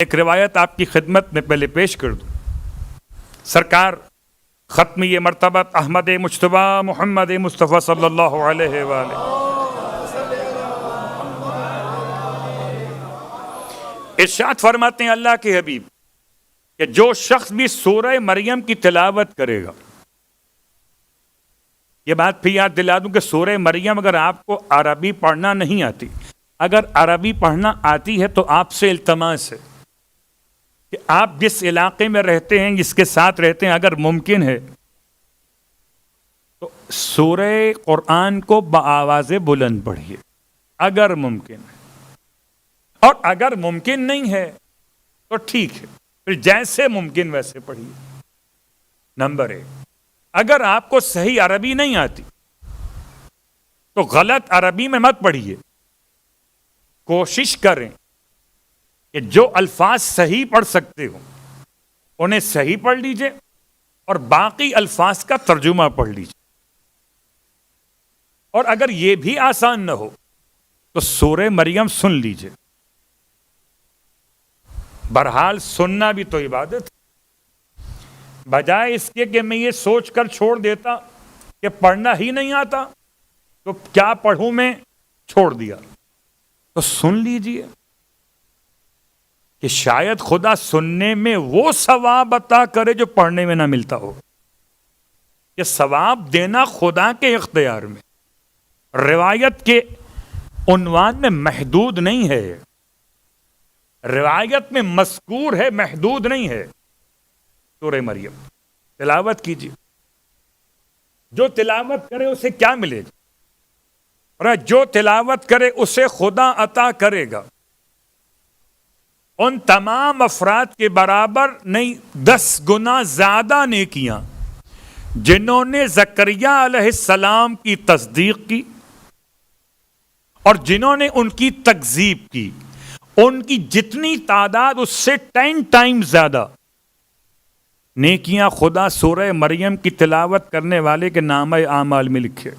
ایک روایت آپ کی خدمت میں پہلے پیش کر دوں. سرکار ختمی مرتبت احمد مجتبی محمد مصطفیٰ صلی اللہ علیہ وآلہ ارشاد فرماتے ہیں اللہ کے حبیب کہ جو شخص بھی سورہ مریم کی تلاوت کرے گا. یہ بات پھر یاد دلا دوں کہ سورہ مریم اگر آپ کو عربی پڑھنا نہیں آتی، اگر عربی پڑھنا آتی ہے تو آپ سے التماس ہے کہ آپ جس علاقے میں رہتے ہیں، جس کے ساتھ رہتے ہیں، اگر ممکن ہے تو سورہ قرآن کو بآواز بلند پڑھیے اگر ممکن ہے، اور اگر ممکن نہیں ہے تو ٹھیک ہے، پھر جیسے ممکن ویسے پڑھیے. نمبر 1، اگر آپ کو صحیح عربی نہیں آتی تو غلط عربی میں مت پڑھیے. کوشش کریں کہ جو الفاظ صحیح پڑھ سکتے ہو انہیں صحیح پڑھ لیجئے اور باقی الفاظ کا ترجمہ پڑھ لیجئے. اور اگر یہ بھی آسان نہ ہو تو سورہ مریم سن لیجئے. بہرحال سننا بھی تو عبادت ہے. بجائے اس کے کہ میں یہ سوچ کر چھوڑ دیتا کہ پڑھنا ہی نہیں آتا تو کیا پڑھوں میں، چھوڑ دیا، تو سن لیجئے کہ شاید خدا سننے میں وہ ثواب عطا کرے جو پڑھنے میں نہ ملتا ہو. کہ ثواب دینا خدا کے اختیار میں، روایت کے عنوان میں محدود نہیں ہے، روایت میں مذکور ہے، محدود نہیں ہے. سورہ مریم تلاوت کیجیے. جو تلاوت کرے اسے کیا ملے گا؟ اور جو تلاوت کرے اسے خدا عطا کرے گا ان تمام افراد کے برابر نہیں 10 گنا زیادہ نیکیاں جنہوں نے زکریا علیہ السلام کی تصدیق کی اور جنہوں نے ان کی تکذیب کی. ان کی جتنی تعداد اس سے 10 ٹائم زیادہ نیکیاں خدا سورہ مریم کی تلاوت کرنے والے کے نامہ اعمال میں لکھے.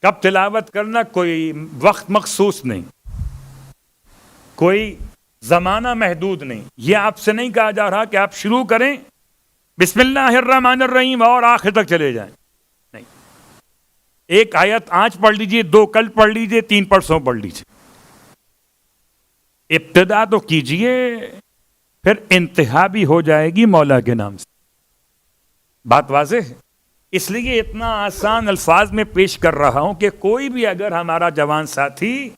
کب تلاوت کرنا؟ کوئی وقت مخصوص نہیں، کوئی زمانہ محدود نہیں. یہ آپ سے نہیں کہا جا رہا کہ آپ شروع کریں بسم اللہ الرحمن الرحیم اور آخر تک چلے جائیں. نہیں، ایک آیت آج پڑھ لیجئے، 2 کل پڑھ لیجئے، 3 پرسوں پڑھ لیجئے. ابتدا تو کیجئے، پھر انتہا بھی ہو جائے گی مولا کے نام سے. بات واضح ہے. اس لیے اتنا آسان الفاظ میں پیش کر رہا ہوں کہ کوئی بھی اگر ہمارا جوان ساتھی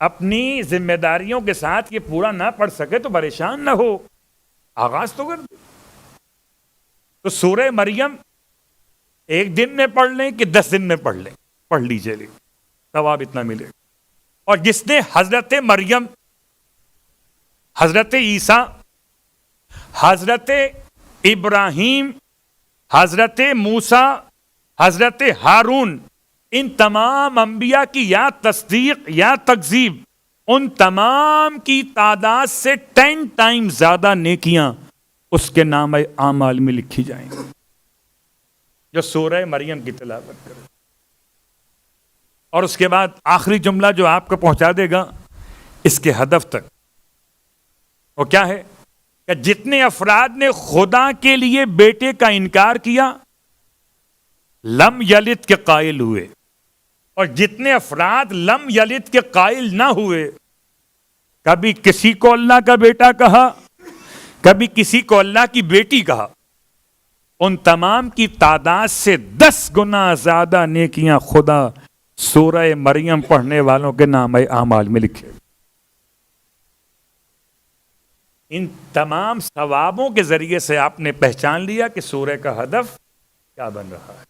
اپنی ذمہ داریوں کے ساتھ یہ پورا نہ پڑھ سکے تو پریشان نہ ہو، آغاز تو کر دے. تو سورہ مریم 1 دن میں پڑھ لیں کہ 10 دن میں پڑھ لیں، پڑھ لیجئے، ثواب اتنا ملے. اور جس نے حضرت مریم، حضرت عیسیٰ، حضرت ابراہیم، حضرت موسیٰ، حضرت ہارون، ان تمام انبیاء کی یا تصدیق یا تکذیب، ان تمام کی تعداد سے 10 ٹائم زیادہ نیکیاں اس کے نامہ اعمال میں لکھی جائیں گی جو سورہ مریم کی تلاوت کرے. اور اس کے بعد آخری جملہ جو آپ کو پہنچا دے گا اس کے ہدف تک، وہ کیا ہے کہ جتنے افراد نے خدا کے لیے بیٹے کا انکار کیا لم یلد کے قائل ہوئے، اور جتنے افراد لم یلد کے قائل نہ ہوئے، کبھی کسی کو اللہ کا بیٹا کہا، کبھی کسی کو اللہ کی بیٹی کہا، ان تمام کی تعداد سے 10 گنا زیادہ نیکیاں خدا سورہ مریم پڑھنے والوں کے نامہ اعمال میں لکھے. ان تمام ثوابوں کے ذریعے سے آپ نے پہچان لیا کہ سورہ کا ہدف کیا بن رہا ہے.